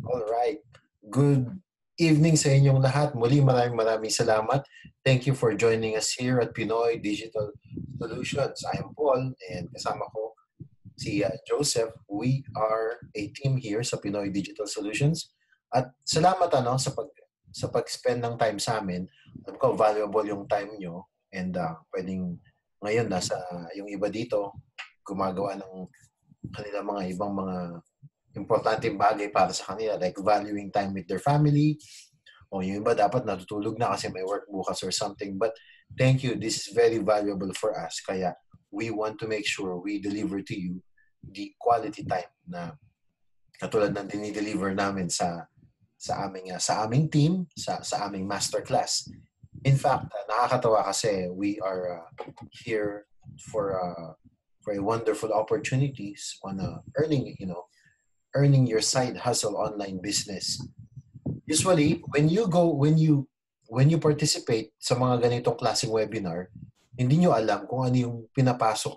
Alright. Good evening sa inyong lahat. Muli maraming salamat. Thank you for joining us here at Pinoy Digital Solutions. I am Paul and kasama ko si Joseph. We are a team here sa Pinoy Digital Solutions. At salamat sa pag-spend ng time sa amin. Alam ko valuable yung time nyo and pwedeng ngayon nasa yung iba dito gumagawa ng kanila mga ibang mga importanteng bagay para sa kanila, like valuing time with their family, o yung iba dapat natutulog na kasi may work bukas or something. But thank you. This is very valuable for us. Kaya we want to make sure we deliver to you the quality time na katulad ng dinideliver namin sa aming team, sa aming masterclass. In fact, nakakatawa kasi we are here for a wonderful opportunities on earning your side hustle online business. Usually, when you participate sa mga ganitong klaseng webinar, hindi nyo alam kung ano yung pinapasok.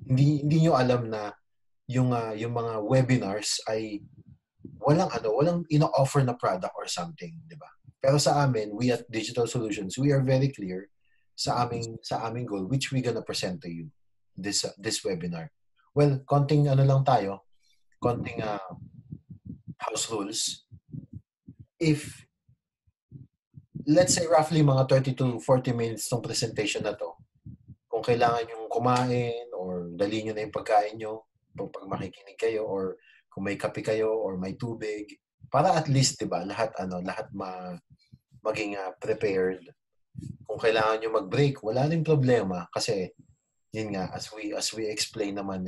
Hindi nyo alam na yung mga webinars ay walang ino-offer na product or something, di ba? Pero sa amin, we at Digital Solutions, we are very clear sa aming goal which we gonna present to you this webinar. Well, konting house rules. If let's say roughly mga 30 to 40 minutes tong presentation na to, kung kailangan yung kumain or dali nyo na yung pagkain nyo pag makikinig kayo, or kung may kape kayo or may tubig, para at least, di ba, lahat maging prepared. Kung kailangan nyo mag-break, wala rin problema kasi yun nga, as we explain naman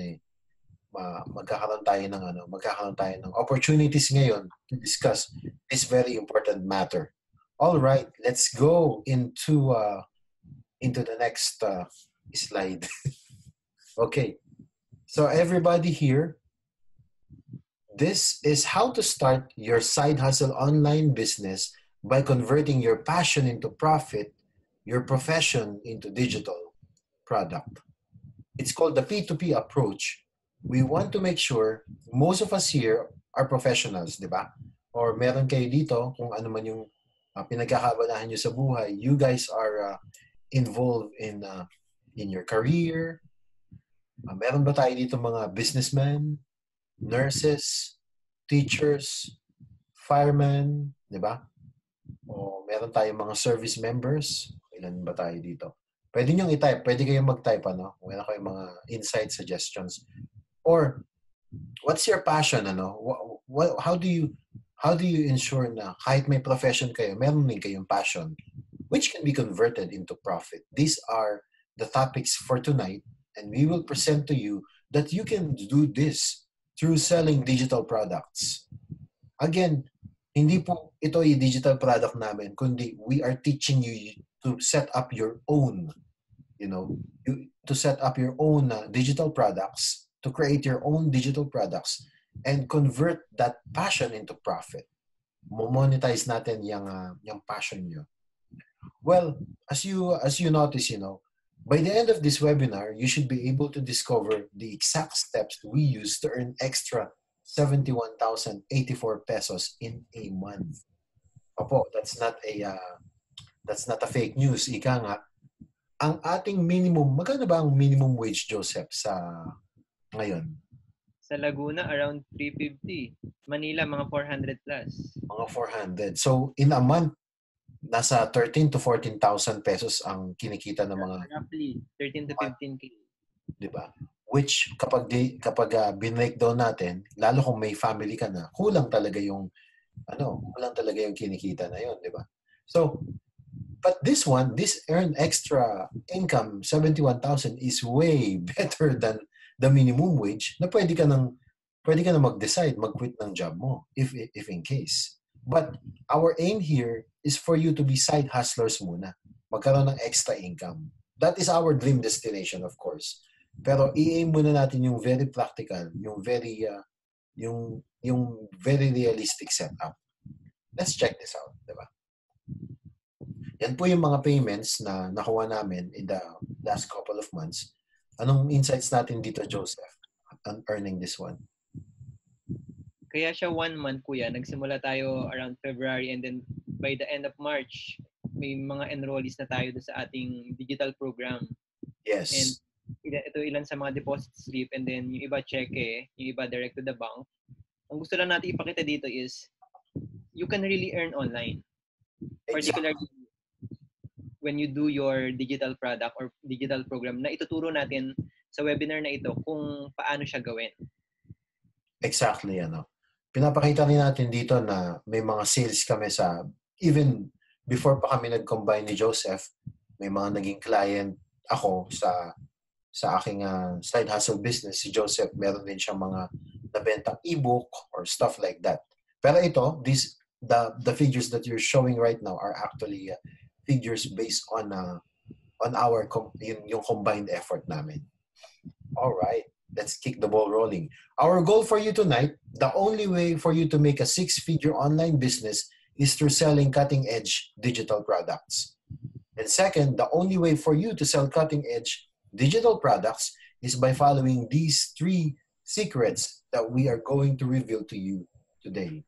magkakaroon tayo ng opportunities ngayon to discuss this very important matter. All right, let's go into the next slide. Okay, so everybody here, this is how to start your side hustle online business by converting your passion into profit, your profession into digital product. It's called the P2P approach. We want to make sure most of us here are professionals, di ba? Or meron kayo dito, kung ano man yung pinagkakabalahan nyo sa buhay, you guys are involved in your career. Meron ba tayo dito mga businessmen, nurses, teachers, firemen, di ba? O meron tayong mga service members. Ilan ba tayo dito? Pwede nyo i-type. Pwede kayong mag-type, ano? Kung meron kayong mga insight, suggestions. Or, what's your passion, ano? How do you ensure na kahit may profession kayo, meron din kayong passion, which can be converted into profit? These are the topics for tonight, and we will present to you that you can do this through selling digital products. Again, hindi po ito yung digital product namin, kundi we are teaching you to set up your own, to set up your own digital products, to create your own digital products and convert that passion into profit. Monetize natin yung passion nyo. Well, as you notice, by the end of this webinar, you should be able to discover the exact steps we use to earn extra 71,084 pesos in a month. Opo, that's not a fake news. Ika nga, ang ating minimum, magkano ba ang minimum wage, Joseph, sa ngayon? Sa Laguna, around 350. Manila, mga 400 plus. Mga 400. So, in a month, nasa 13 to 14,000 pesos ang kinikita ng mga... Roughly, 13 to 15K. Diba? Which, kapag binreakdown natin, lalo kung may family ka na, kulang talaga yung kinikita na yun, diba? So, but this earn extra income, 71,000, is way better than the minimum wage na pwede ka nang mag-decide, mag-quit ng job mo if in case. But our aim here is for you to be side hustlers muna. Magkaroon ng extra income. That is our dream destination, of course. Pero i-aim muna natin yung very practical, yung very realistic setup. Let's check this out, diba? Yan po yung mga payments na nakuha namin in the last couple of months. Anong insights natin dito, Joseph, on earning this one? Kaya siya 1 month, kuya. Nagsimula tayo around February and then by the end of March, may mga enrollees na tayo sa ating digital program. And Yes. ito ilan sa mga deposit slip and then yung iba cheque, yung iba direct to the bank. Ang gusto lang natin ipakita dito is you can really earn online. Particularly Exactly. when you do your digital product or digital program na ituturo natin sa webinar na ito kung paano siya gawin. Exactly, Pinapakita rin natin dito na may mga sales kami even before pa kami nag-combine ni Joseph, may mga naging client ako sa aking side hustle business. Si Joseph, meron din siya mga nabentang ebook or stuff like that. Pero ito, the figures that you're showing right now are actually figures based on our yung combined effort namin. All right. Let's kick the ball rolling. Our goal for you tonight, the only way for you to make a 6-figure online business is through selling cutting-edge digital products. And second, the only way for you to sell cutting-edge digital products is by following these 3 secrets that we are going to reveal to you today.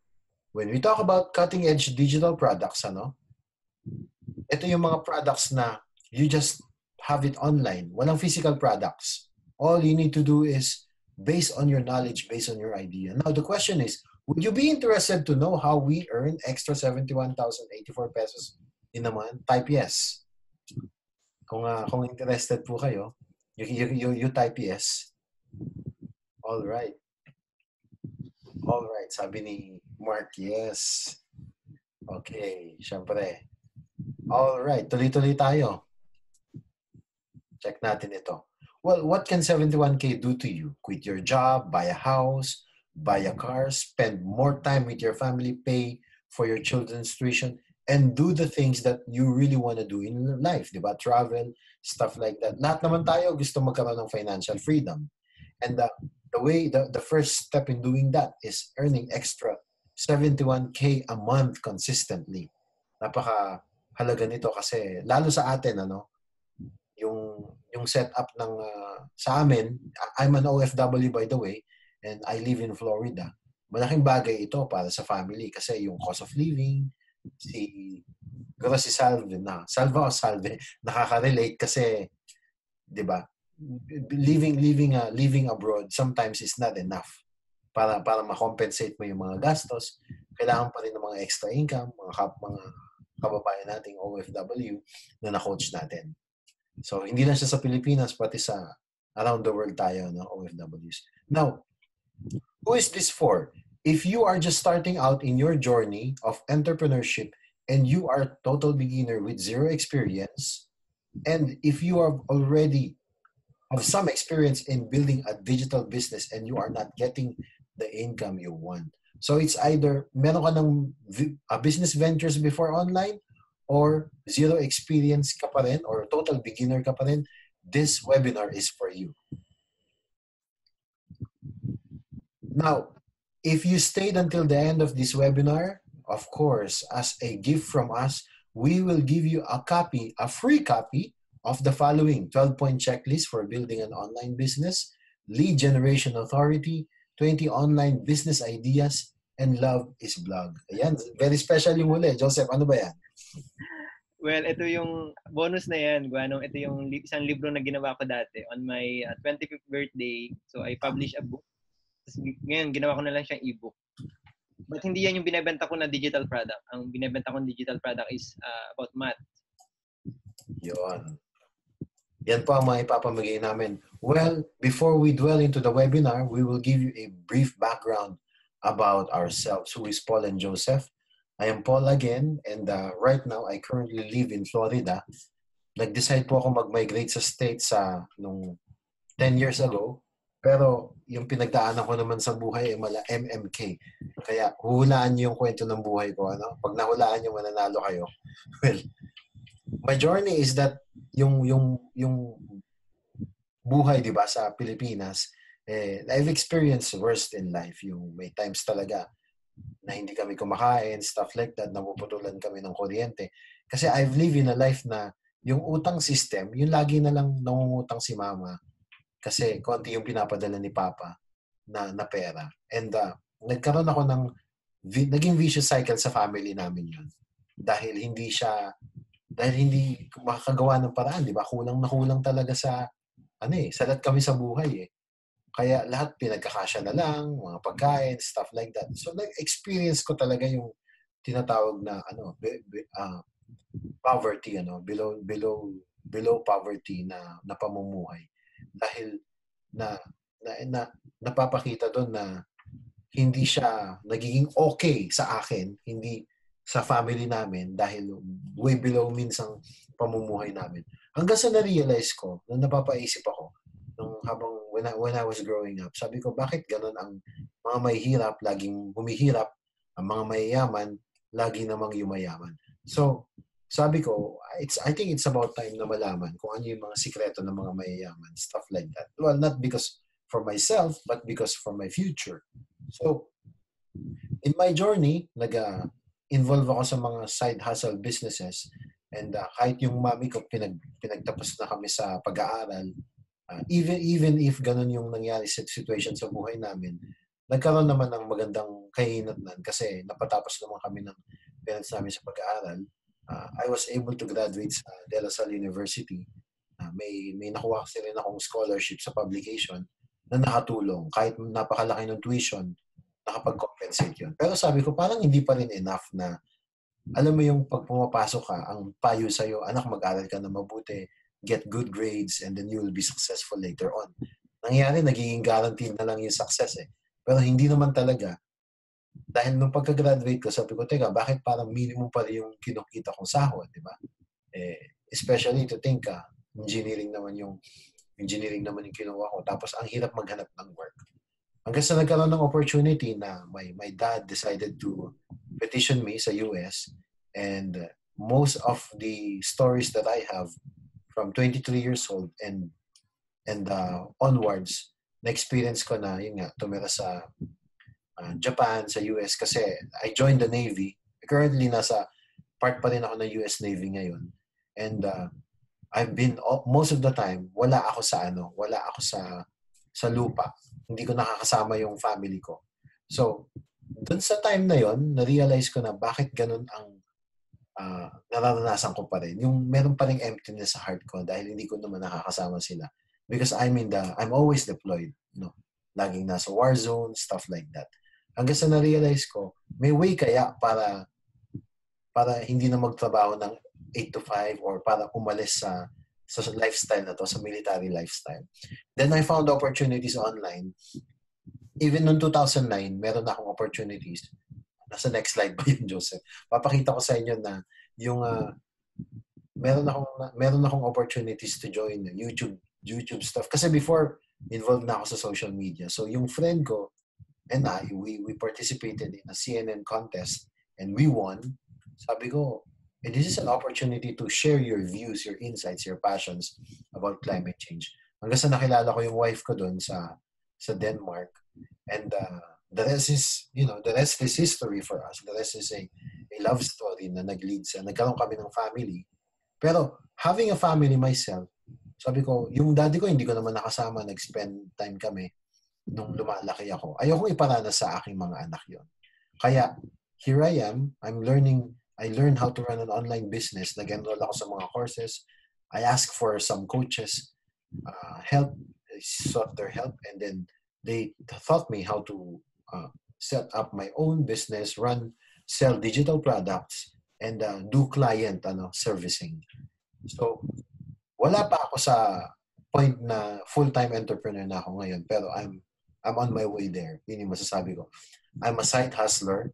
When we talk about cutting-edge digital products, ito yung mga products na you just have it online. Walang physical products. All you need to do is based on your knowledge, based on your idea. Now, the question is, would you be interested to know how we earn extra 71,084 pesos in a month? Type yes. Kung interested po kayo, you type yes. All right. Sabi ni Mark, yes. Okay, syempre. All right, tuloy-tuloy tayo. Check natin ito. Well, what can 71K do to you? Quit your job, buy a house, buy a car, spend more time with your family, pay for your children's tuition, and do the things that you really want to do in life, di ba? Travel, stuff like that. Lahat naman tayo gusto magkaroon ng financial freedom. And the first step in doing that is earning extra 71K a month consistently. Napaka-halaga nito kasi lalo sa atin, yung setup ng sa amin, I'm an OFW by the way, and I live in Florida. Malaking bagay ito para sa family kasi yung cost of living, si Salve, nakaka-relate kasi 'di ba? Living abroad sometimes is not enough para ma-compensate mo yung mga gastos. Kailangan pa rin ng mga extra income, mga kababayan nating OFW na na-coach natin. So, hindi lang siya sa Pilipinas, pati sa around the world tayo, OFWs. Now, who is this for? If you are just starting out in your journey of entrepreneurship and you are a total beginner with zero experience, and if you are already have some experience in building a digital business and you are not getting the income you want. So, it's either meron ka ng business ventures before online, or zero experience ka pa rin, or total beginner ka pa rin, this webinar is for you. Now, if you stayed until the end of this webinar, of course, as a gift from us, we will give you a free copy of the following 12-point checklist for building an online business, lead generation authority, 20 online business ideas, and love is blog. Ayan, very special yung huli. Joseph, ano ba yan? Well, ito yung bonus na yan, Guanong. Ito yung isang libro na ginawa ko dati on my 25th birthday. So, I published a book. Tapos, ngayon, ginawa ko na lang siyang ebook. But hindi yan yung binibenta ko na digital product. Ang binibenta ko na digital product is about math. Yun. Yan po ang mga ipapamigay namin. Well, before we dwell into the webinar, we will give you a brief background about ourselves. Who is Paul and Joseph? I am Paul again, and right now, I currently live in Florida. Nag-decide po ako mag-migrate sa States nung 10 years ago. Pero yung pinagdaanan ko naman sa buhay ay mala MMK. Kaya huhulaan niyo yung kwento ng buhay ko. Pag nahulaan niyo, mananalo kayo. Well, my journey is that yung buhay, di ba, sa Pilipinas, I've experienced worst in life. Yung may times talaga na hindi kami kumakain, stuff like that, napuputulan kami ng kuryente. Kasi I've lived in a life na yung utang system, yung lagi na lang nangungutang si mama kasi konti yung pinapadala ni papa na pera. And nagkaroon ako ng naging vicious cycle sa family namin yun. Dahil hindi makakagawa ng paraan, di ba? Kulang na kulang talaga sa, salat kami sa buhay eh. Kaya lahat pinagkakasya na lang, mga pagkain, stuff like that. So, experience ko talaga yung tinatawag na, poverty, below poverty na pamumuhay. Dahil napapakita doon na hindi siya nagiging okay sa akin, hindi sa family namin dahil way below minsang pamumuhay namin. Hanggang sa na-realize ko, na napapaisip ako, when I was growing up, sabi ko, bakit ganun ang mga mahihirap, laging humihirap, ang mga mayayaman, lagi namang yumayaman. So, sabi ko, I think it's about time na malaman kung ano yung mga sikreto ng mga mayayaman, stuff like that. Well, not because for myself, but because for my future. So, in my journey, nag-involve ako sa mga side hustle businesses, and kahit yung mami ko pinagtapos na kami sa pag-aaral, even if ganun yung nangyari sa situation sa buhay namin, nagkaroon naman ng magandang kahinatnan kasi napatapos naman kami ng parents namin sa pag-aaral. I was able to graduate sa De La Salle University. May nakuha kasi rin akong scholarship sa publication na nakatulong. Kahit napakalaki ng tuition, nakapag-compensate yun. Pero sabi ko, parang hindi pa rin enough na, alam mo yung pag pumapasok ka, ang payo sa'yo, anak, mag-aral ka na mabuti, get good grades, and then you will be successful later on. Nangyari, nagiging guaranteed na lang yung success eh. Pero hindi naman talaga. Dahil nung pagka-graduate ko, sabi ko, teka, bakit parang minimum pa rin yung kinukita kong sahod, di ba? Especially to think, engineering naman yung kinuha ko. Tapos ang hirap maghanap ng work. Hanggang sa nagkaroon ng opportunity na my dad decided to petition me sa US, and most of the stories that I have from 23 years old and onwards, na-experience ko na, yun nga, tumira sa Japan, sa US, kasi I joined the Navy. Currently, nasa part pa rin ako ng US Navy ngayon. And I've been, most of the time, wala ako sa lupa. Hindi ko nakakasama yung family ko. So, dun sa time na yon, na-realize ko na bakit ganun ang nararanasan ko pa rin. Yung meron pa rin emptiness sa heart ko dahil hindi ko naman nakakasama sila. Because I'm always deployed. No? Laging nasa war zone, stuff like that. Hanggang sa na-realize ko, may way kaya para hindi na magtrabaho ng 8 to 5 or para umalis sa lifestyle na to, sa military lifestyle. Then I found opportunities online. Even noong 2009, meron na akong opportunities. Nasa next slide ba yun, Joseph? Papakita ko sa inyo na yung meron akong opportunities to join YouTube stuff. Kasi before, involved na ako sa social media. So yung friend ko and I, we participated in a CNN contest and we won. Sabi ko, this is an opportunity to share your views, your insights, your passions about climate change. Hanggang sa nakilala ko yung wife ko doon sa Denmark. And the rest is history for us. The rest is a love story na nag-lead nagkaroon kami ng family. Pero having a family myself, sabi ko, yung daddy ko hindi ko naman nakasama, nag-spend time kami nung lumalaki ako. Ayokong iparanas sa aking mga anak yon. Kaya here I am, I learned how to run an online business. Nag-enroll ako sa mga courses. I asked for some coaches help, sought their help, and then they taught me how to set up my own business, sell digital products, and do client servicing. So, wala pa ako sa point na full-time entrepreneur na ako ngayon, pero I'm on my way there. Yun yung masasabi ko. I'm a side hustler,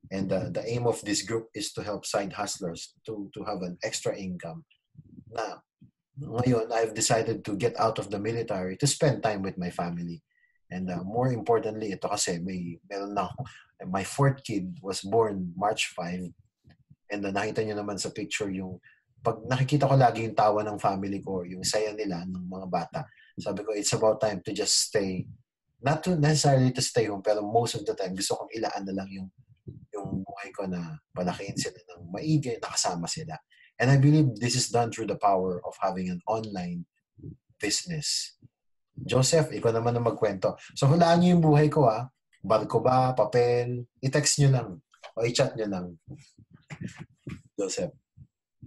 and the aim of this group is to help side hustlers to have an extra income. Na ngayon, I've decided to get out of the military to spend time with my family. And more importantly, ito kasi meron na ako. My fourth kid was born March 5. And nakita nyo naman sa picture yung pag nakikita ko lagi yung tawa ng family ko, yung saya nila ng mga bata. Sabi ko, it's about time to just stay. Not to necessarily to stay home, pero most of the time, gusto kong ilaan na lang yung buhay ko na palakihin sila ng maigi, nakasama sila. And I believe this is done through the power of having an online business. Joseph, ikaw naman ang magkwento. So, hulaan niyo yung buhay ko, Barko ba? Papel? I-text nyo lang. O i-chat nyo lang. Joseph.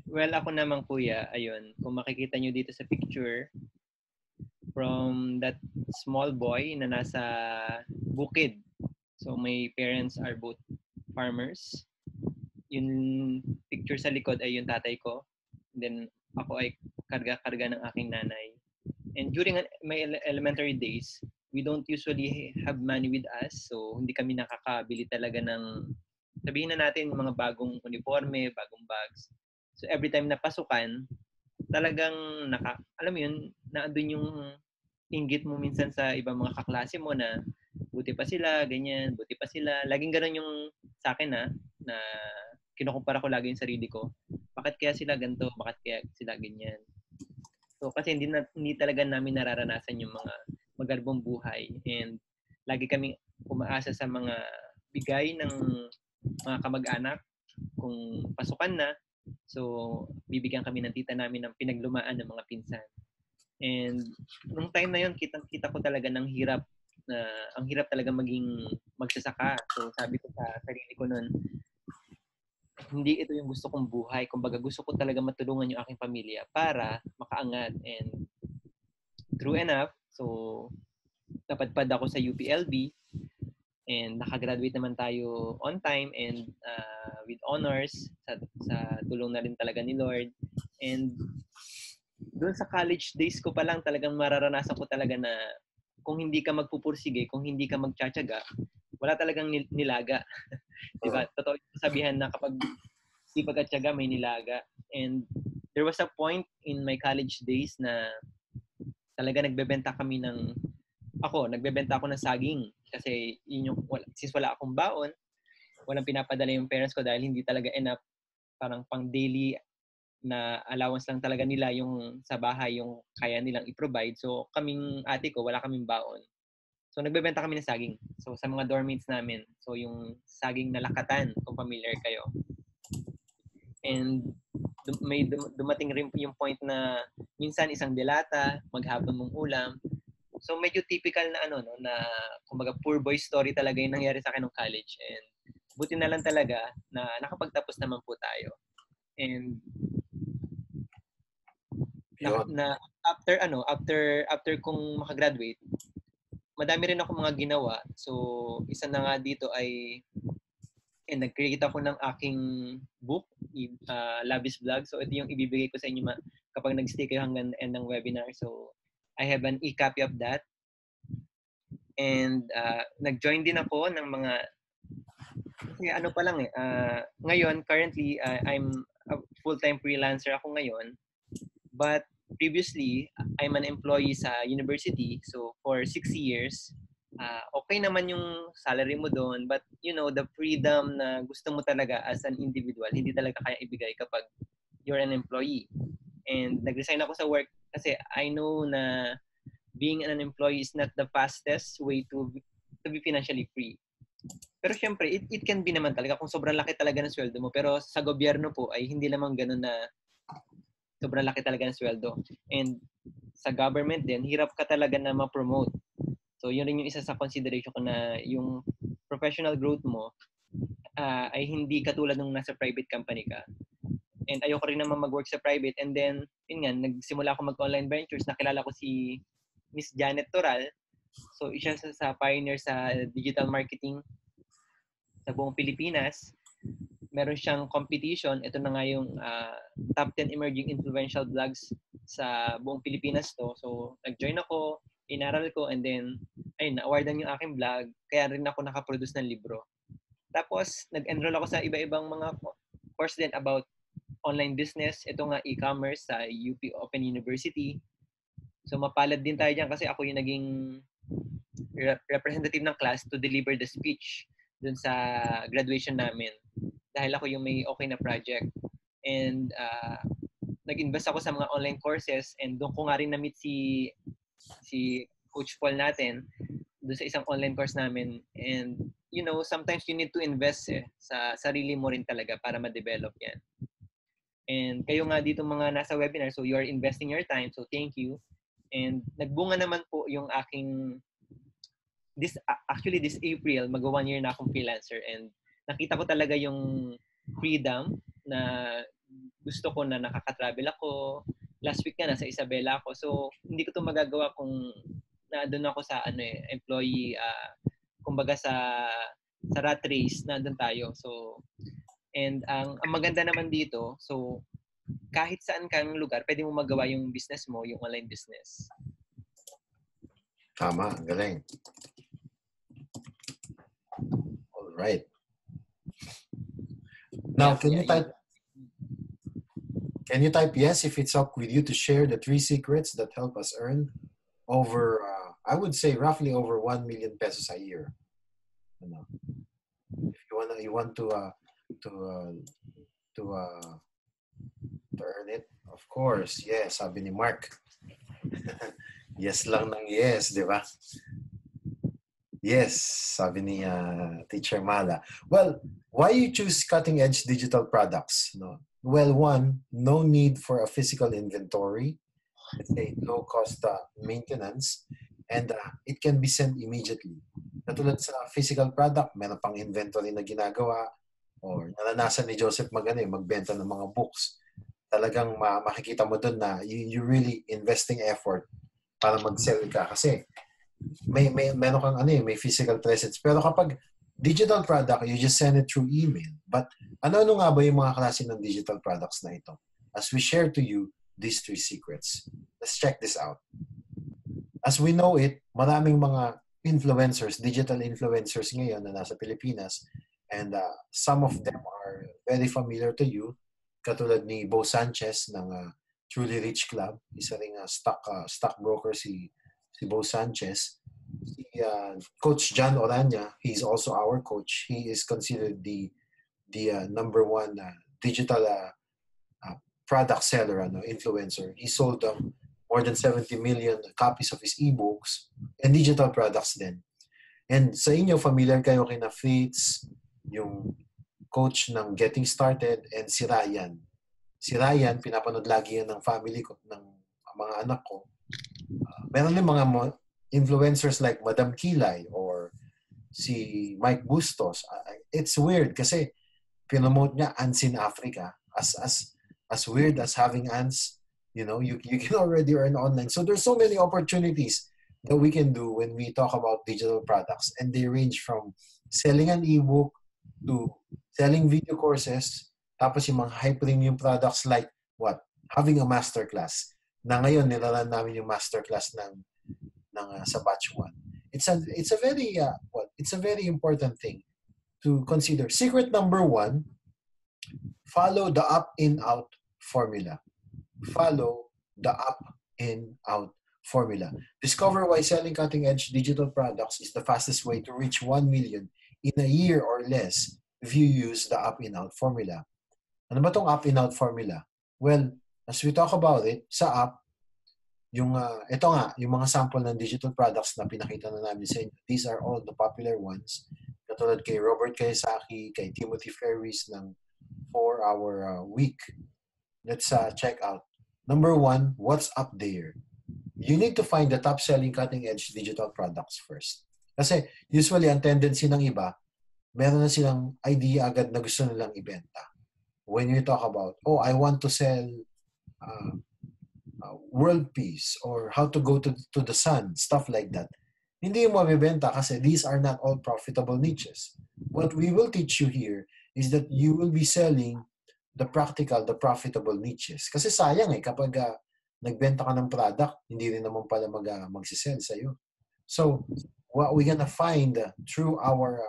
Well, ako naman kuya, ayun, kung makikita nyo dito sa picture, from that small boy na nasa bukid. So my parents are both farmers. Yung picture sa likod ay yung tatay ko. Then ako ay karga-karga ng aking nanay. And during my elementary days, we don't usually have money with us. So hindi kami nakakabili talaga ng, sabihin na natin, mga bagong uniforme, bagong bags. So every time na pasukan, talagang alam mo yun, naandun yung inggit mo minsan sa ibang mga kaklase mo na buti pa sila, ganyan, buti pa sila. Laging ganun yung sa akin na kinukumpara ko lagi yung sarili ko. Bakit kaya sila ganito? Bakit kaya sila ganyan? So kasi hindi talaga namin nararanasan yung mga magarbong buhay, and lagi kaming umaasa sa mga bigay ng mga kamag-anak kung pasukan na. So bibigyan kami ng tita namin ng pinaglumaan ng mga pinsan. And nung time na yun, kita ko talaga ng hirap, na ang hirap talaga maging magsasaka. So sabi ko sa sarili ko noon, hindi ito yung gusto kong buhay. Kumbaga gusto ko talaga matulungan yung aking pamilya para makaangat. And true enough, so napadpad ako sa UPLB and nakagraduate naman tayo on time and with honors sa tulong na rin talaga ni Lord. And doon sa college days ko pa lang talagang mararanasan ko talaga na kung hindi ka magpupursige, kung hindi ka magtsatsaga, wala talagang nilaga. Diba? Totoo yung sabihan na kapag di pagkatsaga, may nilaga. And there was a point in my college days na talaga nagbebenta ako ng saging. Kasi yun yung, since wala akong baon, walang pinapadala yung parents ko dahil hindi talaga enough, parang pang daily na allowance lang talaga nila yung sa bahay, yung kaya nilang i-provide. So kaming ate ko, wala kaming baon. So nagbebenta kami ng saging. So sa mga dormmates namin, so yung saging na lakatan, kung familiar kayo. And may dumating rin yung point na minsan isang delata, maghapon mong ulam. So medyo typical na na kumbaga poor boy story talaga yung nangyari sa akin ng college. And buti na lang talaga na nakapagtapos naman po tayo. And after kong makagraduate, madami rin ako mga ginawa. So isa na nga dito ay nag-create ako ng aking book, Labis Vlog. So ito yung ibibigay ko sa inyo kapag nag-stay kayo hanggang end ng webinar. So I have an e-copy of that. And nag-join din ako ng mga, kasi pa lang ngayon, currently, I'm a full-time freelancer ako ngayon. But previously, I'm an employee sa university. So for 6 years, okay naman yung salary mo doon. But the freedom na gusto mo talaga as an individual, hindi talaga kaya ibigay kapag you're an employee. And nag-resign ako sa work kasi I know na being an employee is not the fastest way to be financially free. Pero syempre, it can be naman talaga kung sobrang laki talaga ng sweldo mo. Pero sa gobyerno po ay hindi naman ganun na sobrang laki talaga ng sweldo. And sa government din, hirap ka talaga na ma-promote. So yun rin yung isa sa consideration ko, na yung professional growth mo ay hindi katulad nung nasa private company ka. And ayoko rin naman mag-work sa private. And then, yun nga, nagsimula ako mag-online ventures. Nakilala ko si Miss Janet Toral. So, isa sa pioneer sa digital marketing sa buong Pilipinas. Meron siyang competition. Ito na nga yung top 10 emerging influential blogs sa buong Pilipinas to. So, nag-join ako, inaral ko, and then, ayun, na-awardan yung aking blog. Kaya rin ako nakaproduce ng libro. Tapos, nag-enroll ako sa iba-ibang mga course din about online business. Ito nga, e-commerce sa UP Open University. So, mapalad din tayo dyan kasi ako yung naging representative ng class to deliver the speech dun sa graduation namin. Dahil ako yung may okay na project. And nag-invest ako sa mga online courses, and doon ko nga rin na-meet si Coach Paul natin doon sa isang online course namin. And sometimes you need to invest sa sarili mo rin talaga para ma-develop yan. And kayo nga dito mga nasa webinar, so you are investing your time, so thank you. And nagbunga naman po yung aking actually this April, mag-1 year na akong freelancer and nakita ko talaga yung freedom na gusto ko na nakaka-travel ako. Last week nga nasa Isabela ako. So hindi ko 'to magagawa kung doon ako sa employee kumbaga sa rat race nandun tayo. So and ang maganda naman dito, so kahit saan kang lugar, pwede mo magawa yung business mo, yung online business. Tama, galing. All right. Now, can you type yes if it's up with you to share the 3 secrets that help us earn over, I would say roughly over 1 million pesos a year. If you want to earn it, of course, yes, sabi ni Mark. Yes lang ng yes, di ba? Yes, sabi ni Teacher Mala. Well, why you choose cutting-edge digital products? No? Well, one, no need for a physical inventory. Let's say low-cost maintenance. And it can be sent immediately. Katulad sa physical product, meron pang inventory na ginagawa or naranasan ni Joseph magbenta ng mga books. Talagang makikita mo doon na you really investing effort para mag-sell ka kasi meron kang may physical presence. Pero kapag digital product, you just send it through email. But ano nga ba yung mga klase ng digital products na ito? As we share to you these 3 secrets. Let's check this out. As we know it, maraming mga influencers, digital influencers ngayon na nasa Pilipinas, and some of them are very familiar to you, katulad ni Bo Sanchez ng Truly Rich Club, isa ring stockbroker si Bo Sanchez. Si Coach John Orania, he's also our coach. He is considered the number 1 digital product seller, influencer. He sold more than 70 million copies of his ebooks and digital products din. And sa inyo, familiar kayo kina Fritz, yung coach ng Getting Started, and si Ryan. Si Ryan, pinapanood lagi yan ng family ko, ng mga anak ko. Meron din mga influencers like Madam Kilay or si Mike Bustos. It's weird kasi pinomote niya ants in Africa. As weird as having ants, you can already earn online. So there's so many opportunities that we can do when we talk about digital products, and they range from selling an ebook to selling video courses, tapos yung mga high premium products like having a masterclass. Na ngayon nilalan namin yung masterclass ng sa batch 1. It's a very important thing to consider. Secret number 1, follow the up in out formula. Follow the up in out formula. Discover why selling cutting-edge digital products is the fastest way to reach 1 million in a year or less if you use the up in out formula. Ano ba tong up in out formula? Well, as we talk about it, sa app, ito nga, yung mga sample ng digital products na pinakita na namin sa inyo, these are all the popular ones. Katulad kay Robert Kiyosaki, kay Timothy Ferriss ng 4-hour week. Let's check out. Number 1, what's up there? You need to find the top-selling cutting-edge digital products first. Kasi usually, ang tendency ng iba, meron na silang idea agad na gusto nilang ibenta. When you talk about, I want to sell world peace or how to go to the sun, stuff like that. Hindi mo mabibenta kasi these are not all profitable niches. What we will teach you here is that you will be selling the practical, the profitable niches. Kasi sayang kapag nagbenta ka ng product, hindi rin naman pala magsisell sa'yo. So, what we're gonna find through our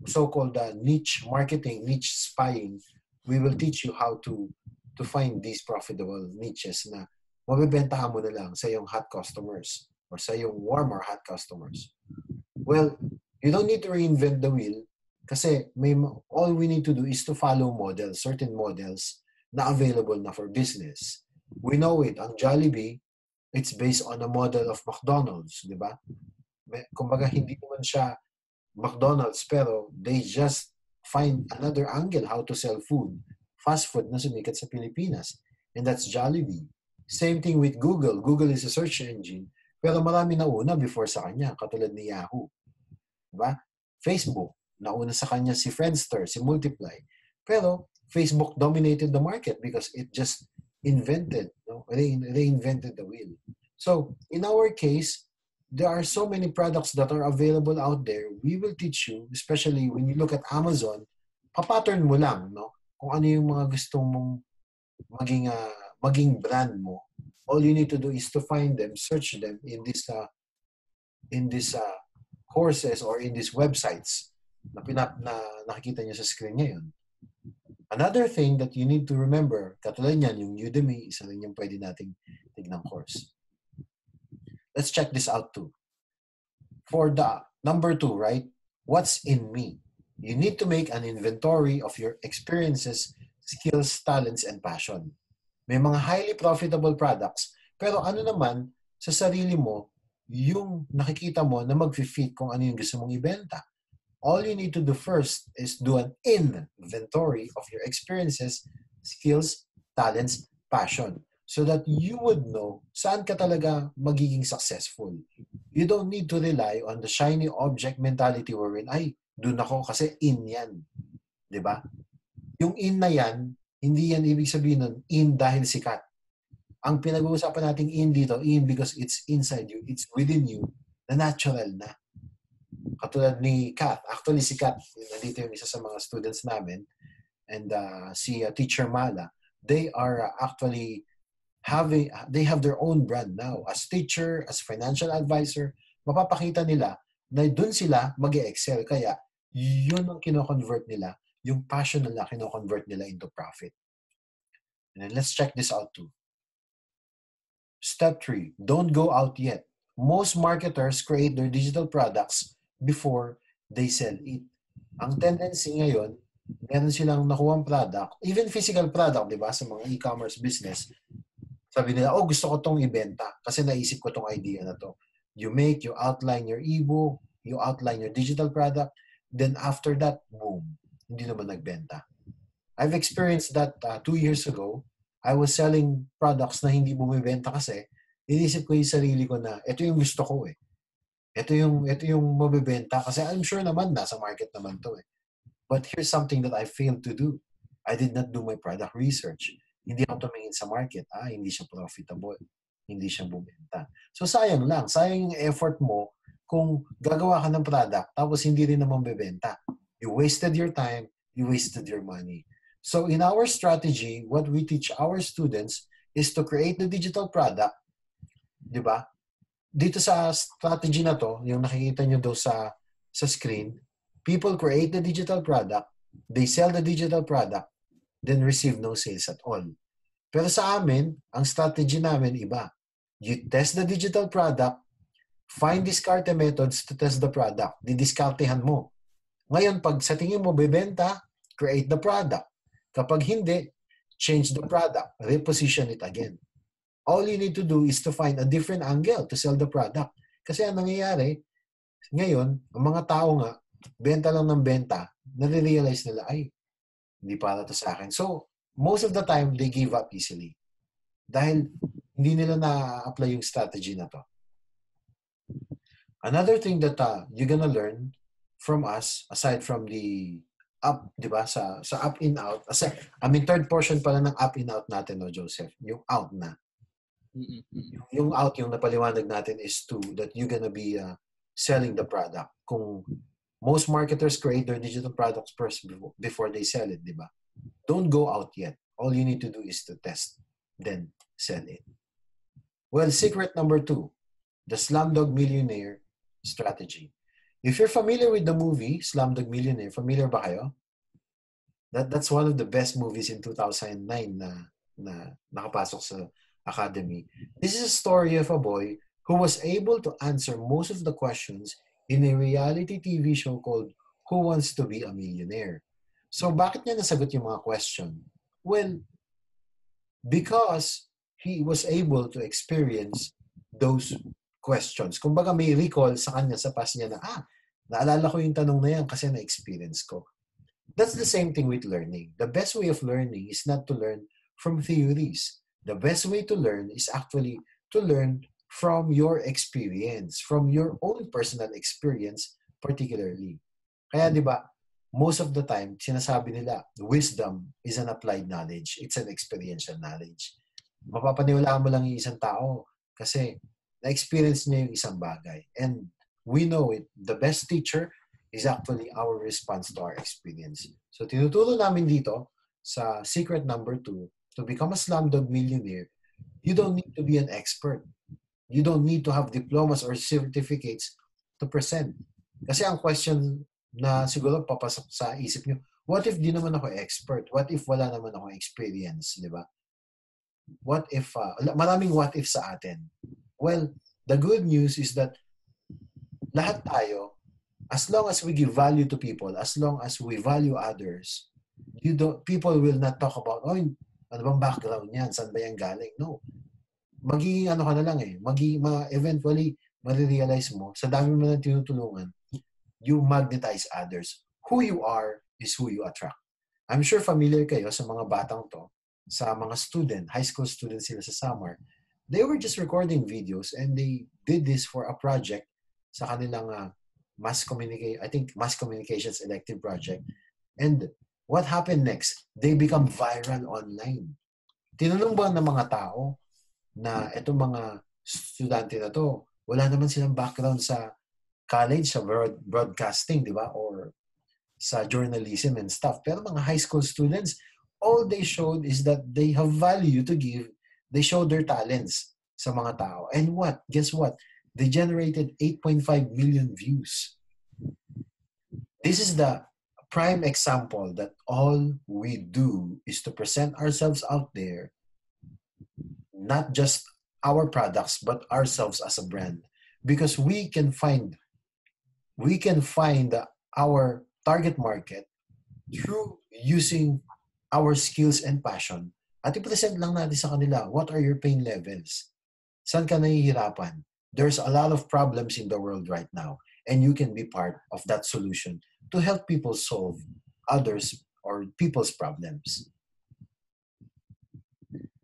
so-called niche marketing, niche spying, we will teach you how to find these profitable niches na mabibentahan mo na lang sa iyong hot customers or sa iyong warm or hot customers. Well, you don't need to reinvent the wheel kasi all we need to do is to follow models, certain models na available na for business. We know it. Ang Jollibee, it's based on a model of McDonald's, di ba? Kumbaga, hindi naman siya McDonald's, pero they just find another angle how to sell food. Fast food na sumikat sa Pilipinas. And that's Jollibee. Same thing with Google. Google is a search engine, Pero marami nauna before sa kanya, katulad ni Yahoo. Diba? Facebook, nauna sa kanya si Friendster, si Multiply. Pero Facebook dominated the market because it just invented, reinvented the wheel. So, in our case, there are so many products that are available out there. We will teach you, especially when you look at Amazon, papattern mo lang, no? Kung ano yung mga gusto mong maging brand mo. All you need to do is to find them, search them in this courses or in these websites na nakikita niyo sa screen ngayon. Another thing that you need to remember, katulad niyan, yung Udemy, isa rin yung pwede nating tignan course. Let's check this out too. For the number 2, right? What's in me? You need to make an inventory of your experiences, skills, talents, and passion. May mga highly profitable products, pero ano naman sa sarili mo, yung nakikita mo na mag-fit kung ano yung gusto mong ibenta. All you need to do first is do an inventory of your experiences, skills, talents, passion, so that you would know saan ka talaga magiging successful. You don't need to rely on the shiny object mentality wherein, ay, dun ako kasi in yan. Diba? Yung in na yan, hindi yan ibig sabihin nun, in dahil sikat. Ang pinag-uusapan nating in dito, in because it's inside you, it's within you, na natural na. Katulad ni Kat. Actually, si Kat, nandito yung isa sa mga students namin, and si Teacher Mala, they are actually they have their own brand now. As teacher, as financial advisor, mapapakita nila na dun sila mag-excel. Kaya, yun ang kino-convert nila, yung passion nila kino-convert nila into profit. And then let's check this out too. Step 3, don't go out yet. Most marketers create their digital products before they sell it. Ang tendency ngayon, meron silang nakuhang product, even physical product, di ba, sa mga e-commerce business. Sabi nila, oh, gusto ko tong ibenta kasi naisip ko tong idea na to. You outline your ebook, you outline your digital product, then after that, boom, hindi naman nagbenta. I've experienced that 2 years ago. I was selling products na hindi bumibenta kasi inisip ko yung sarili ko na ito yung gusto ko eh. Ito yung mabibenta kasi I'm sure naman nasa market naman to eh. But here's something that I failed to do. I did not do my product research. Hindi ako tumingin sa market. Hindi siya profitable. Hindi siya bumenta. So sayang lang. Sayang yung effort mo kung gagawa ka ng product tapos hindi rin naman bibenta. You wasted your time. You wasted your money. So in our strategy, what we teach our students is to create the digital product. Diba? Dito sa strategy na to, yung nakikita nyo daw sa screen, people create the digital product, they sell the digital product, then receive no sales at all. Pero sa amin, ang strategy namin iba. You test the digital product, find discarte methods to test the product. Didiskartehan mo. Ngayon, pag sa tingin mo bebenta, create the product. Kapag hindi, change the product. Reposition it again. All you need to do is to find a different angle to sell the product. Kasi ang nangyayari, ngayon, ang mga tao nga, benta lang ng benta, nare-realize nila, ay, hindi para to sa akin. So, most of the time, they give up easily. Dahil hindi nila na-apply yung strategy na to. Another thing that you're gonna learn from us, aside from the up, di ba? Sa up in out. Third portion pala ng up in out natin, no, Joseph? Yung out na. Yung out, yung napaliwanag natin is that you're gonna be selling the product. Kung most marketers create their digital products first before they sell it, di ba? Don't go out yet. All you need to do is to test, then sell it. Well, secret number 2, the Slumdog Millionaire strategy. If you're familiar with the movie Slumdog Millionaire, familiar ba kayo? That's one of the best movies in 2009 na nakapasok sa Academy. This is a story of a boy who was able to answer most of the questions in a reality TV show called Who Wants to Be a Millionaire? So, bakit niya nasagot yung mga question? Well, because he was able to experience those questions. Kumbaga may recall sa kanya sa past niya na, naalala ko yung tanong na yan kasi na-experience ko. That's the same thing with learning. The best way of learning is not to learn from theories. The best way to learn is actually to learn from your experience, from your own personal experience particularly. Kaya di ba, most of the time, sinasabi nila, wisdom is an applied knowledge. It's an experiential knowledge. Mapapaniwalaan mo lang yung isang tao kasi na-experience niya yung isang bagay. And we know it. The best teacher is actually our response to our experience. So tinuturo namin dito sa secret number 2, to become a slumdog millionaire, you don't need to be an expert. You don't need to have diplomas or certificates to present. Kasi ang question na siguro papasok sa isip nyo, what if di naman ako expert? What if wala naman ako experience? Di ba? What if, maraming what if sa atin. Well, the good news is that lahat tayo, as long as we give value to people, as long as we value others, people will not talk about, oh, ano bang background niyan? Saan ba yan galing? No. Magiging ano ka na lang eh. Eventually, marirealize mo, sa dami mo na tinutulungan, you magnetize others. Who you are is who you attract. I'm sure familiar kayo sa mga batang to, sa mga student, high school students sila sa summer. They were just recording videos and they did this for a project sa kanilang mass communications elective project. And what happened next? They become viral online. Tinanong ba ng mga tao na itong mga estudyante na to, wala naman silang background sa college, sa broadcasting, di ba? Or sa journalism and stuff. Pero mga high school students, all they showed is that they have value to give. They showed their talents sa mga tao. And what? Guess what? They generated 8.5 million views. This is the prime example that all we do is to present ourselves out there, not just our products, but ourselves as a brand. Because we can find our target market through using our skills and passion. At i-present lang natin sa kanila, what are your pain levels? Saan ka nahihirapan? There's a lot of problems in the world right now, and you can be part of that solution to help people solve others or people's problems.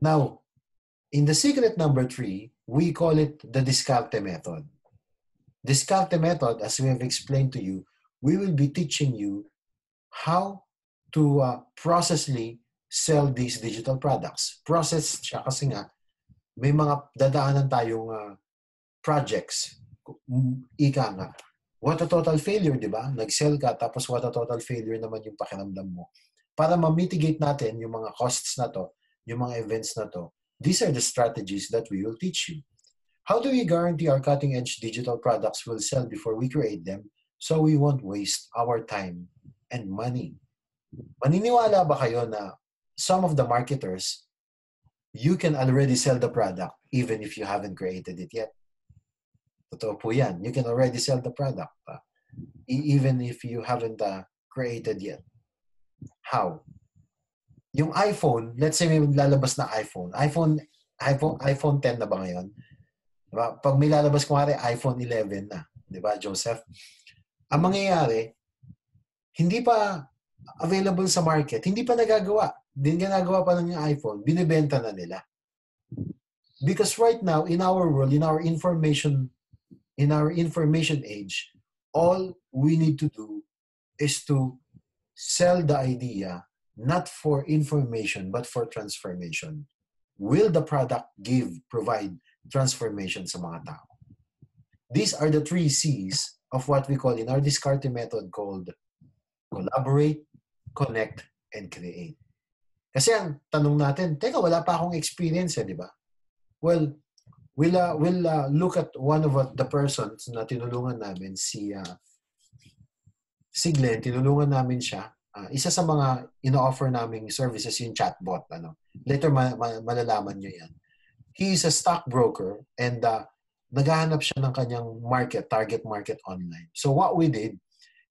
Now, in the secret number 3, we call it the Descartes method. Descartes method, as we have explained to you, we will be teaching you how to processly sell these digital products. Process siya kasi nga, may mga dadaanan tayong projects. Ika nga, what a total failure, di ba? Nag-sell ka, tapos what a total failure naman yung pakiramdam mo. Para ma-mitigate natin yung mga costs na to, yung mga events na to, these are the strategies that we will teach you. How do we guarantee our cutting-edge digital products will sell before we create them so we won't waste our time and money? Maniniwala ba kayo na some of the marketers, you can already sell the product even if you haven't created it yet? Totoo po yan. You can already sell the product even if you haven't created yet. How? Yung iPhone, let's say may lalabas na iPhone 10 na ba ngayon? Diba? Pag may lalabas kumari, iPhone 11 na. Diba, Joseph? Ang mangyayari, hindi pa available sa market, hindi pa nagagawa. Ginagawa pa lang yung iPhone, binibenta na nila. Because right now, in our world, in our information age, all we need to do is to sell the idea not for information, but for transformation. Will the product provide transformation sa mga tao? These are the 3 C's of what we call in our Descartes method called collaborate, connect, and create. Kasi ang tanong natin, teka, wala pa akong experience, di ba? Well, we'll look at one of the persons na tinulungan namin, si Glenn, tinulungan namin siya. Isa sa mga ino-offer naming services yung chatbot. Later, malalaman nyo yan. He is a stockbroker and naghahanap siya ng kanyang target market online. So what we did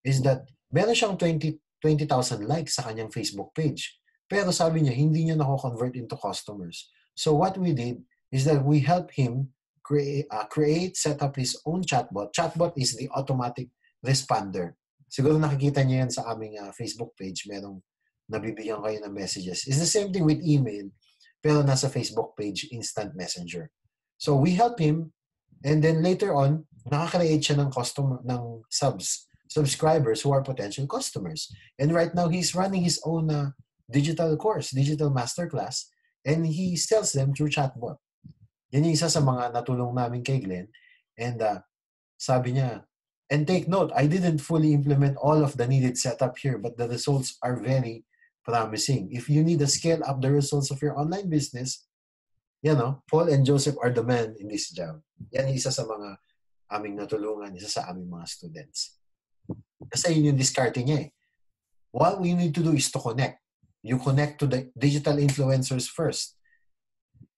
is that meron siyang 20,000 likes sa kanyang Facebook page. Pero sabi niya, hindi niya nako-convert into customers. So what we did is that we helped him set up his own chatbot. Chatbot is the automatic responder. Siguro nakikita niyo yan sa aming Facebook page. Merong nabibigyan kayo ng messages. It's the same thing with email, pero nasa Facebook page, instant messenger. So we help him And then later on, nakaka-create siya ng subscribers who are potential customers. And right now, he's running his own digital course, digital masterclass, and he sells them through chatbot. Yan yung isa sa mga natulong namin kay Glenn. And sabi niya, and take note, I didn't fully implement all of the needed setup here, but the results are very promising. If you need to scale up the results of your online business, Paul and Joseph are the men in this job. Yan yung isa sa mga aming natulungan, isa sa aming mga students. Kasi yun yung discarding niya eh. What we need to do is to connect. You connect to the digital influencers first.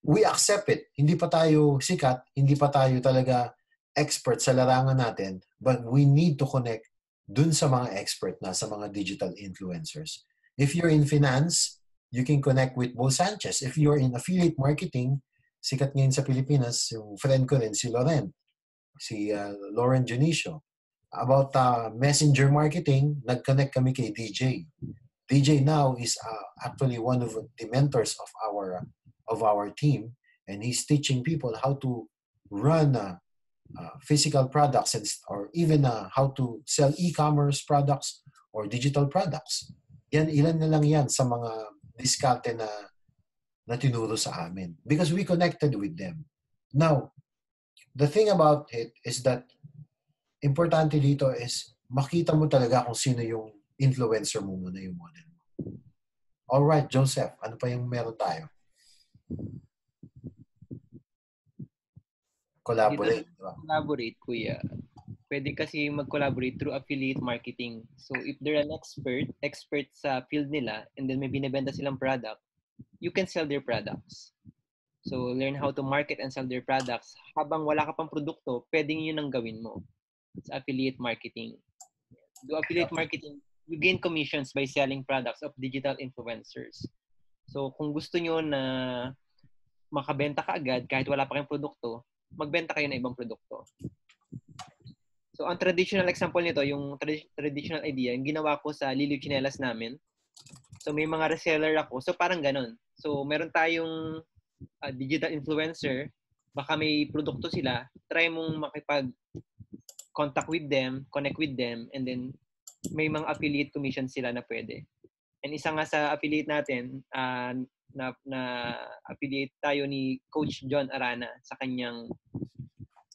We accept it. Hindi pa tayo sikat, hindi pa tayo talaga expert sa larangan natin, but we need to connect dun sa mga expert na, sa mga digital influencers. If you're in finance, you can connect with Bo Sanchez. If you're in affiliate marketing, sikat ngayon sa Pilipinas, yung friend ko rin, si Loren, si Lauren Junicio. About messenger marketing, nag-connect kami kay DJ. DJ now is actually one of the mentors of our team, and he's teaching people how to run physical products or even how to sell e-commerce products or digital products. Ilan na lang yan sa mga diskarte na tinuro sa amin because we connected with them. Now, the thing about it is that importante dito is makita mo talaga kung sino yung influencer mo muna yung model mo. Alright, Joseph, ano pa yung meron tayo? Collaborate. Diba? Collaborate, kuya. Pwede kasi mag-collaborate through affiliate marketing. So if they're an expert sa field nila, and then may binibenta silang product, you can sell their products. So learn how to market and sell their products. Habang wala ka pang produkto, pwedeng yun ang gawin mo. It's affiliate marketing. Do affiliate marketing, you gain commissions by selling products of digital influencers. So kung gusto nyo na makabenta ka agad kahit wala pa kayong produkto, magbenta kayo ng ibang produkto. So, ang traditional example nito, yung traditional idea, yung ginawa ko sa Liliw Chinelas namin. So, may mga reseller ako. So, parang ganun. So, meron tayong digital influencer. Baka may produkto sila. Try mong makipag-contact with them, connect with them, and then may mga affiliate commission sila na pwede. And isa nga sa affiliate natin, na affiliate tayo ni Coach John Arana sa kanyang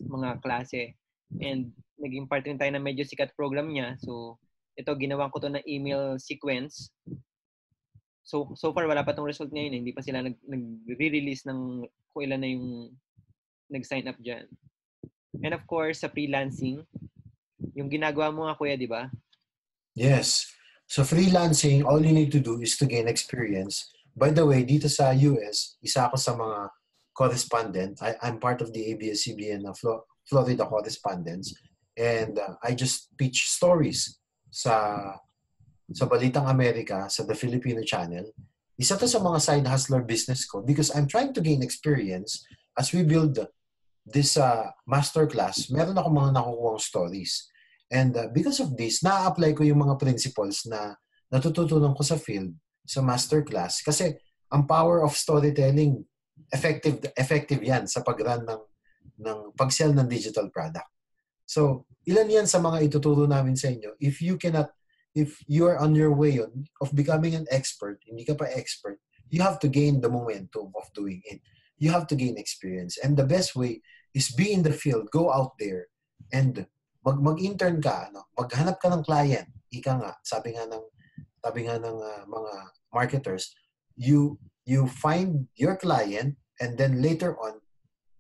mga klase. And naging part rin tayo ng medyo sikat program niya. So, ito, ginawa ko to na email sequence. So far, wala pa tong result ngayon. Hindi pa sila nag-re-release ng kung ilan na yung nag-sign up dyan. And of course, sa freelancing, yung ginagawa mo nga, kuya, di ba? Yes. So freelancing, all you need to do is to gain experience. By the way, dito sa US, isa ako sa mga correspondent. I'm part of the ABS-CBN Florida correspondents. And I just pitch stories sa Balitang Amerika, sa The Filipino Channel. Isa to sa mga side hustler business ko because I'm trying to gain experience as we build this masterclass. Meron ako mga nakukuhang stories. And because of this, na-apply ko yung mga principles na natututunan ko sa field, sa masterclass. Kasi ang power of storytelling, effective yan sa pag-run ng pag-sell ng digital product. So, ilan yan sa mga ituturo namin sa inyo. If you are on your way of becoming an expert, hindi ka pa expert, you have to gain the momentum of doing it. You have to gain experience. And the best way is be in the field, go out there, and mag-intern ka, maghanap ka ng client. Ika nga, sabi nga ng mga marketers, you find your client, and then later on,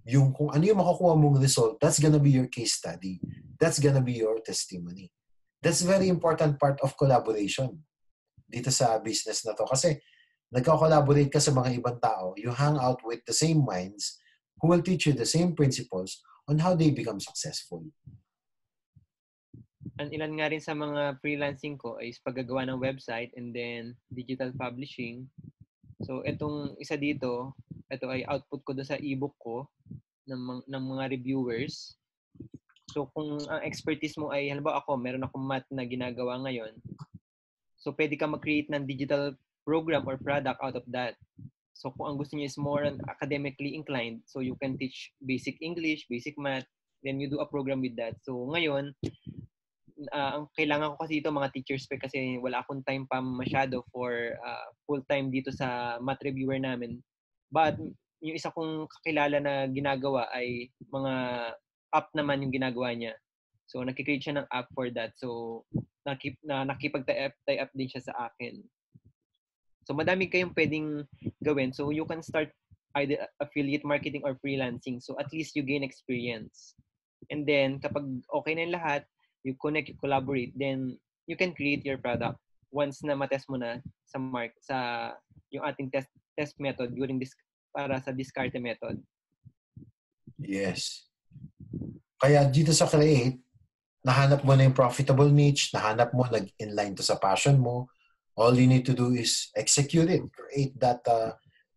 kung ano yung makukuha mong result, that's gonna be your case study. That's gonna be your testimony. That's a very important part of collaboration dito sa business na to. Kasi nagka-collaborate ka sa mga ibang tao, you hang out with the same minds who will teach you the same principles on how they become successful. Ang ilan nga rin sa mga freelancing ko is paggagawa ng website and then digital publishing. So, itong isa dito, ito ay output ko doon sa ebook ko ng mga reviewers. So, kung ang expertise mo ay, halimbawa ako, meron akong math na ginagawa ngayon. So, pwede ka mag-create ng digital program or product out of that. So kung ang gusto niyo is more on academically inclined, so you can teach basic English, basic math, then you do a program with that. So ngayon, ang kailangan ko kasi ito mga teachers kasi wala akong time pa masyado for full-time dito sa math reviewer namin. But yung isa kong kakilala na ginagawa ay mga app naman yung ginagawa niya. So nakikreate siya ng app for that. So nakipag-tie up din siya sa akin. So madami kayong pwedeng gawin. So you can start either affiliate marketing or freelancing. So at least you gain experience. And then kapag okay na yung lahat, you connect, you collaborate, then you can create your product once na matest mo na sa yung ating test method during this para sa Diskarte method. Yes. Kaya dito sa Create, nahanap mo na yung profitable niche, nahanap mo, nag-inline to sa passion mo. All you need to do is execute it, create that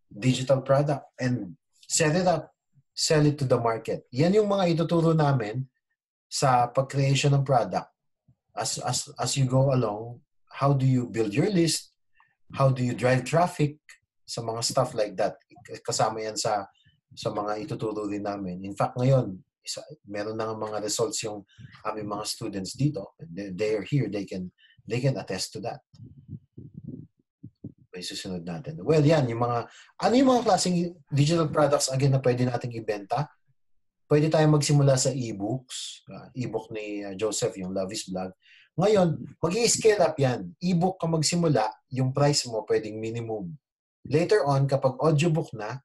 digital product, and set it up, sell it to the market. Yan yung mga ituturo namin sa pag-creation ng product. As you go along, how do you build your list? How do you drive traffic? Sa mga stuff like that. Kasama yan sa mga ituturo din namin. In fact, ngayon, meron na mga results yung aming mga students dito. They are here. They can attest to that. May susunod natin. Well, yan, yung mga klaseng digital products again na pwede nating ibenta? Pwede tayong magsimula sa e-books. E-book ni Joseph, yung Love is Blog. Ngayon, mag-i-scale up yan. E-book ka magsimula, yung price mo pwedeng minimum. Later on, kapag audiobook na,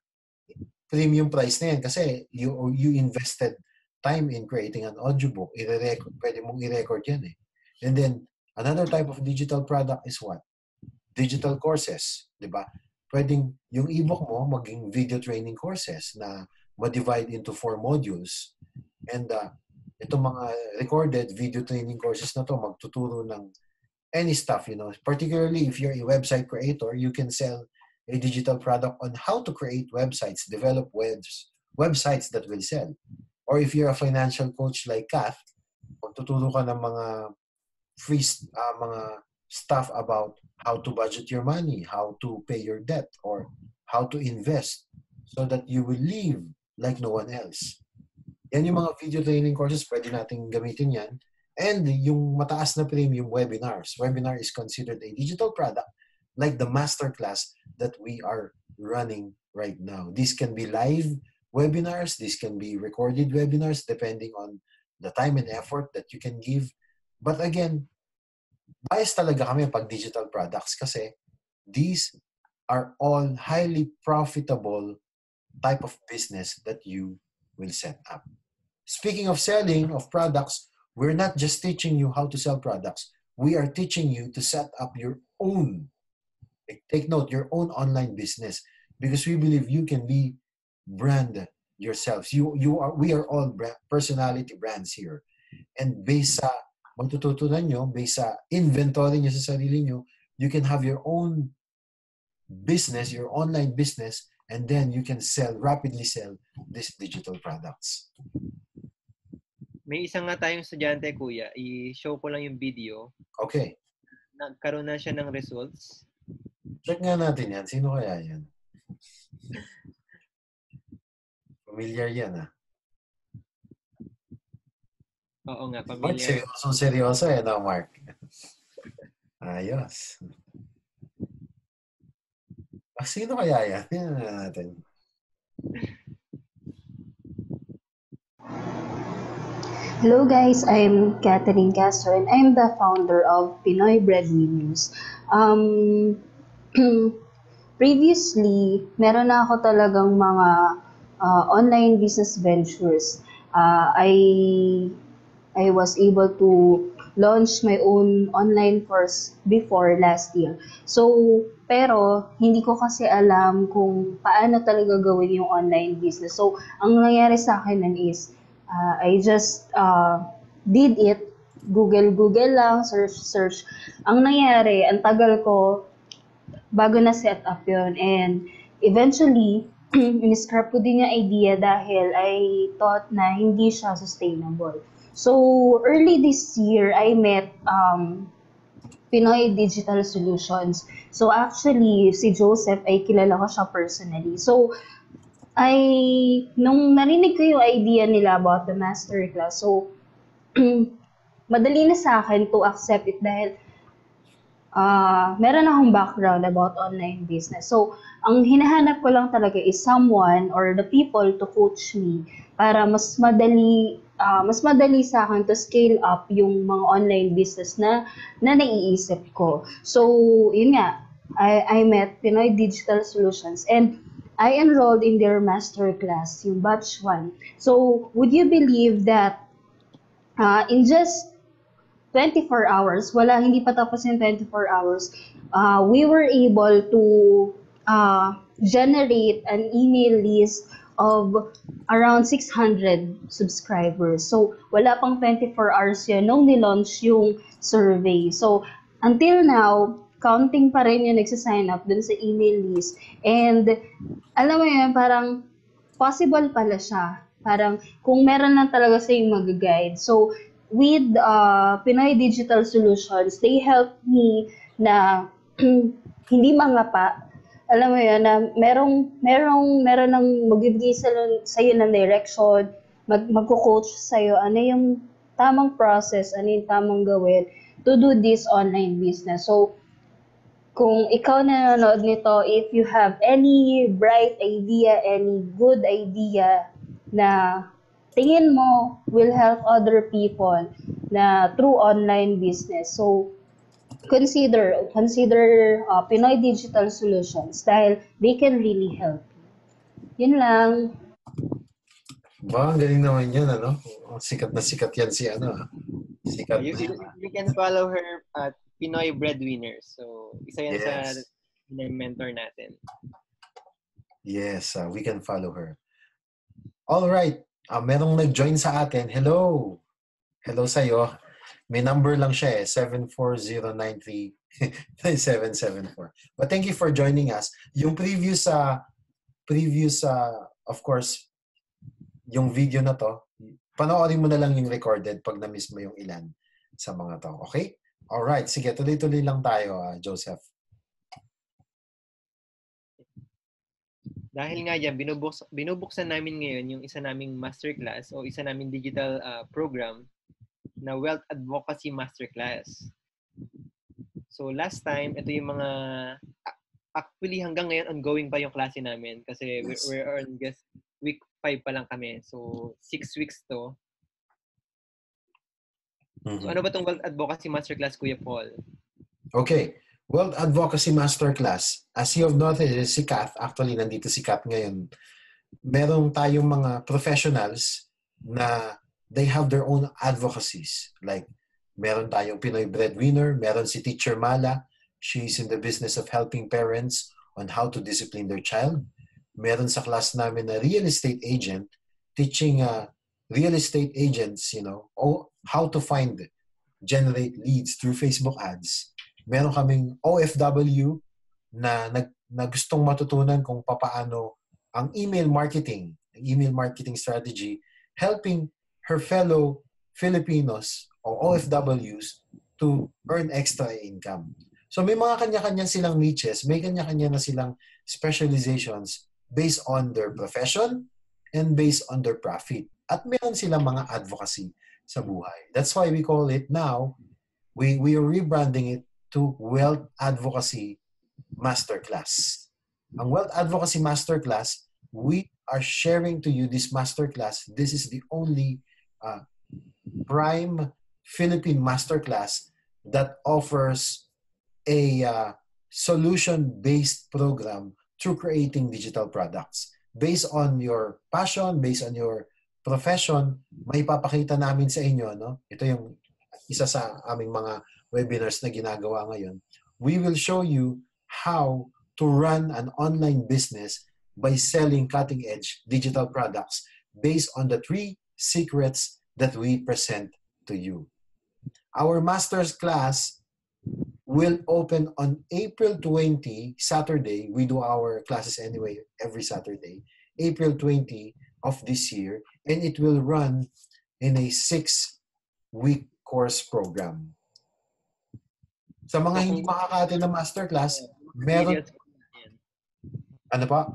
premium price na yan kasi you invested time in creating an audiobook. Pwede mong i-record yan eh. And then, another type of digital product is what? Digital courses, di ba? Pwedeng yung ebook mo maging video training courses na ma-divide into 4 modules. And itong mga recorded video training courses na to magtuturo ng any stuff, particularly if you're a website creator, you can sell a digital product on how to create websites, develop websites that will sell. Or if you're a financial coach like Kath, magtuturo ka ng mga free mga stuff about how to budget your money, how to pay your debt, or how to invest so that you will live like no one else. Yan yung mga video training courses, pwede nating gamitin yan. And yung mataas na premium webinars. Webinar is considered a digital product like the masterclass that we are running right now. These can be live webinars. These can be recorded webinars depending on the time and effort that you can give. But again, bias talaga kami pag digital products kasi these are all highly profitable type of business that you will set up. Speaking of selling of products, we're not just teaching you how to sell products. We are teaching you to set up your own, take note, your own online business because we believe you can be brand yourselves. We are all personality brands here. And based sa matututunan nyo, based sa inventory nyo sa sarili nyo, you can have your own business, your online business, and then you can rapidly sell these digital products. May isang nga tayong estudyante, kuya. I-show ko lang yung video. Okay. Nagkaroon na siya ng results. Check nga natin yan. Sino kaya yan? Familiar yan, ah. Oo nga, Mark, familiar. seryoso no, Mark? Ayos. Sino kaya yan? Yan natin. Hello guys, I'm Catherine Castro and I'm the founder of Pinoy Breadwinners. Previously, meron na ako talagang mga online business ventures. I was able to launch my own online course before last year. So, pero hindi ko kasi alam kung paano talaga gawin yung online business. So, ang nangyari sa akin nun is, I just did it. Google lang, search. Ang nangyari, ang tagal ko bago na set up yun. And eventually, in-scrap ko din yung idea dahil I thought na hindi siya sustainable. So, early this year, I met Pinoy Digital Solutions. So actually, si Joseph ay kilala ko siya personally. So nung narinig ko yung idea nila about the masterclass, so madali na sa akin to accept it dahil meron akong background about online business. So, ang hinahanap ko lang talaga is someone or the people to coach me para mas madali sa akin to scale up yung mga online business na naiisip ko. So, yun nga, I met Pinoy Digital Solutions and I enrolled in their masterclass, yung batch 1. So, would you believe that in just 24 hours, hindi pa tapos yung 24 hours, we were able to generate an email list of around 600 subscribers. So, wala pang 24 hours yun nung nilaunch yung survey. So, until now, counting pa rin yung nagsasign up dun sa email list. And, alam mo yun, parang possible pala siya. Parang kung meron lang talaga sa yung mag-guide. So, with Pinoy Digital Solutions, they help me na hindi mangapa. Alam mo yun, na meron nang magbibigay sa'yo ng direction, magko-coach sa'yo, ano yung tamang process, ano yung tamang gawin to do this online business. So, kung ikaw na nanonood nito, if you have any bright idea, any good idea na tingin mo will help other people na through online business. So, consider Pinoy Digital Solutions dahil they can really help. Yun lang. Ba, ang galing naman yan, ano? Sikat na sikat yan si Sikat you can follow her at Pinoy Breadwinners. So, isa yan sa mentor natin. Yes, we can follow her. All right. Merong nag-join sa atin. Hello. Hello sa'yo. May number lang siya 74093-9774. But thank you for joining us. Yung previous, of course, yung video na to, panoorin mo na lang yung recorded pag na-miss mo yung ilan sa mga to. Okay? All right. Sige, tuloy-tuloy lang tayo, Joseph. Dahil nga dyan, binubuksan namin ngayon yung isa naming masterclass o isa naming digital program na Wealth Advocacy Masterclass. So last time, ito yung mga, actually hanggang ngayon ongoing pa yung klase namin kasi we're on week 5 pa lang kami. So 6 weeks to. Mm-hmm. So ano ba itong Wealth Advocacy Masterclass, Kuya Paul? Okay. Wealth Advocacy Masterclass. As you have noticed, si Kath, actually nandito si Kath ngayon, meron tayong mga professionals na they have their own advocacies. Like, meron tayong Pinoy Breadwinner, meron si Teacher Mala, she's in the business of helping parents on how to discipline their child. Meron sa class namin na real estate agent, teaching real estate agents, how to generate leads through Facebook ads. Meron kaming OFW na gustong matutunan kung paano ang email marketing strategy, helping her fellow Filipinos o OFWs to earn extra income. So may mga kanya-kanya silang niches, may kanya-kanya na silang specializations based on their profession and based on their profit. At meron silang mga advocacy sa buhay. That's why we call it now, we are rebranding it to Wealth Advocacy Masterclass. Ang Wealth Advocacy Masterclass, we are sharing to you this masterclass. This is the only prime Philippine masterclass that offers a solution-based program through creating digital products. Based on your passion, based on your profession, may papakita namin sa inyo, ito yung isa sa aming mga webinars na ginagawa ngayon. We will show you how to run an online business by selling cutting-edge digital products based on the 3 secrets that we present to you. Our master's class will open on April 20, Saturday. We do our classes anyway every Saturday. April 20 of this year, and it will run in a 6-week course program. Sa mga So, hindi makaka-attend ng masterclass, mga meron, details, yan. ano pa?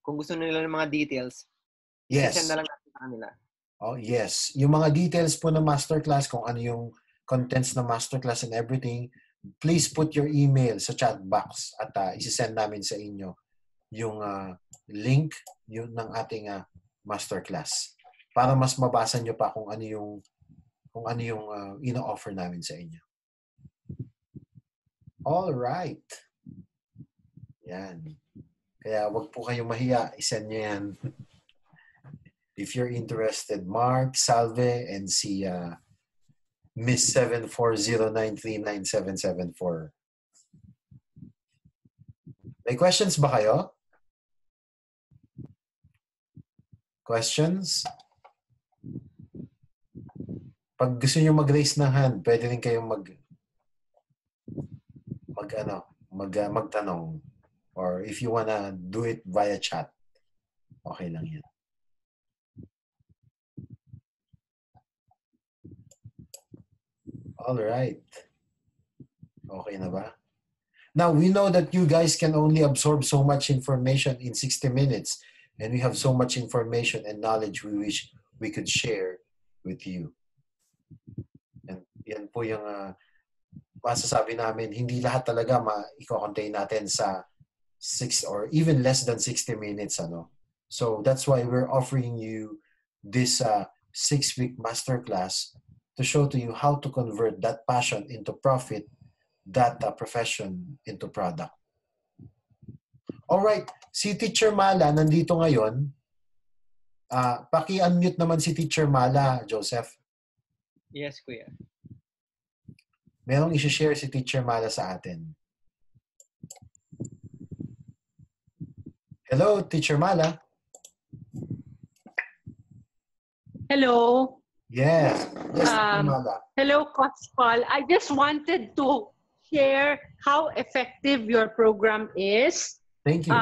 Kung gusto nila ng mga details, Yes. send na lang natin sa kanila. Oh, yes. Yung mga details po ng masterclass, kung ano yung contents ng masterclass and everything, please put your email sa chat box at isi-send namin sa inyo yung link ng ating masterclass para mas mabasa nyo pa kung ano yung ino-offer namin sa inyo. All right. Yan. Kaya wag po kayong mahiya, i-send nyo yan. If you're interested, Mark, Salve, and si Miss 740939774. May questions ba kayo? Questions? Pag gusto niyo mag-raise ng hand, pwede rin kayong magtanong. Or if you wanna do it via chat, okay lang yan. All right. Okay na ba? Now, we know that you guys can only absorb so much information in 60 minutes, and we have so much information and knowledge we wish we could share with you. And yan po yung masasabi namin, hindi lahat talaga i-contain natin sa 6 or even less than 60 minutes. So that's why we're offering you this 6-week masterclass to show to you how to convert that passion into profit, that profession into product. All right, si Teacher Mala nandito ngayon. Paki-unmute naman si Teacher Mala, Joseph. Yes, Kuya. Merong i-share si Teacher Mala sa atin. Hello, Teacher Mala. Hello. Yes, Teacher Mala. Hello, Coach Paul. I just wanted to share how effective your program is. Thank you.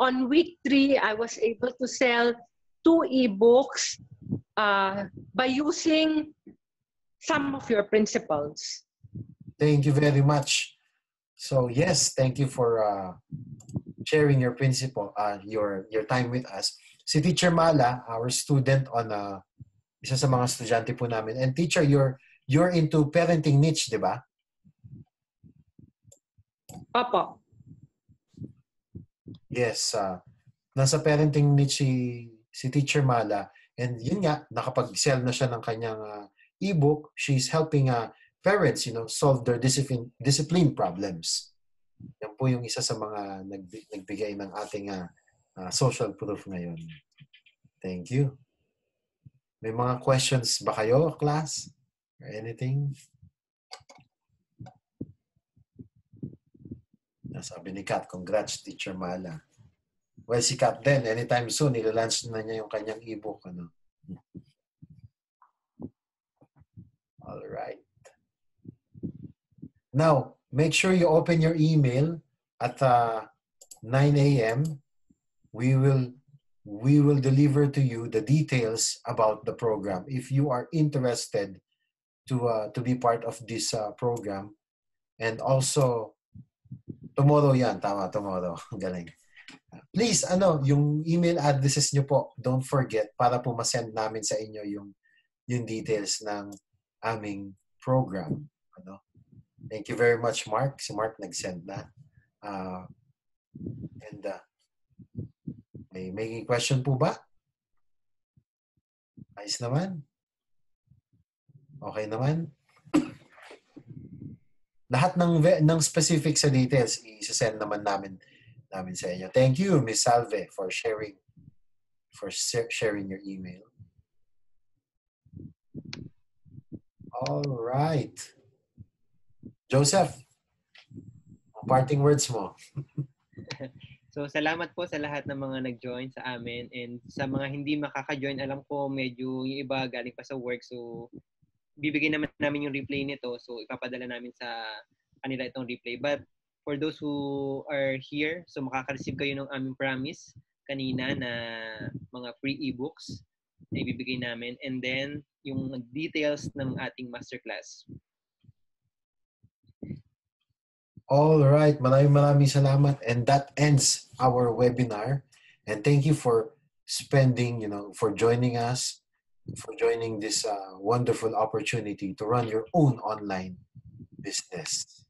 On week 3, I was able to sell 2 ebooks by using some of your principles. Thank you very much. So yes, thank you for sharing your principle, your time with us. Si Teacher Mala, our student on isa sa mga estudyante po namin. And teacher, you're into parenting niche, di ba? Opo. Yes, nasa parenting niche si Teacher Mala. And yun nga, nakapag-sell na siya ng kanyang ebook. She's helping parents, solve their discipline problems. Yan po yung isa sa mga nagbigay ng ating social proof ngayon. Thank you. May mga questions ba kayo, class? Or anything? Sabi ni Kat, congrats, Teacher Mala. Well, si Kat din, anytime soon, ilalunch na niya yung kanyang ebook. All right. Now, make sure you open your email at 9 a.m. We will deliver to you the details about the program. If you are interested to be part of this program, and also tomorrow yan, tama, tomorrow. Galing. Please, yung email addresses nyo po, don't forget para po masend namin sa inyo yung details ng aming program. Thank you very much, Mark. Si Mark nag-send na. May question po ba? Ayos naman? Okay naman? Lahat ng specific sa details, i-send naman namin sa inyo. Thank you, Ms. Salve, for sharing your email. All right. Joseph, parting words mo. So, salamat po sa lahat ng mga nag-join sa amin, and sa mga hindi makaka-join, alam ko medyo yung iba galing pa sa work, so bibigyan naman namin yung replay nito, so ipapadala namin sa kanila itong replay. But for those who are here, so makaka-receive kayo ng aming promise kanina na mga free ebooks na ibibigay namin, and then yung details ng ating masterclass. All right. Maraming salamat. And that ends our webinar. And thank you for spending, for joining us, for joining this wonderful opportunity to run your own online business.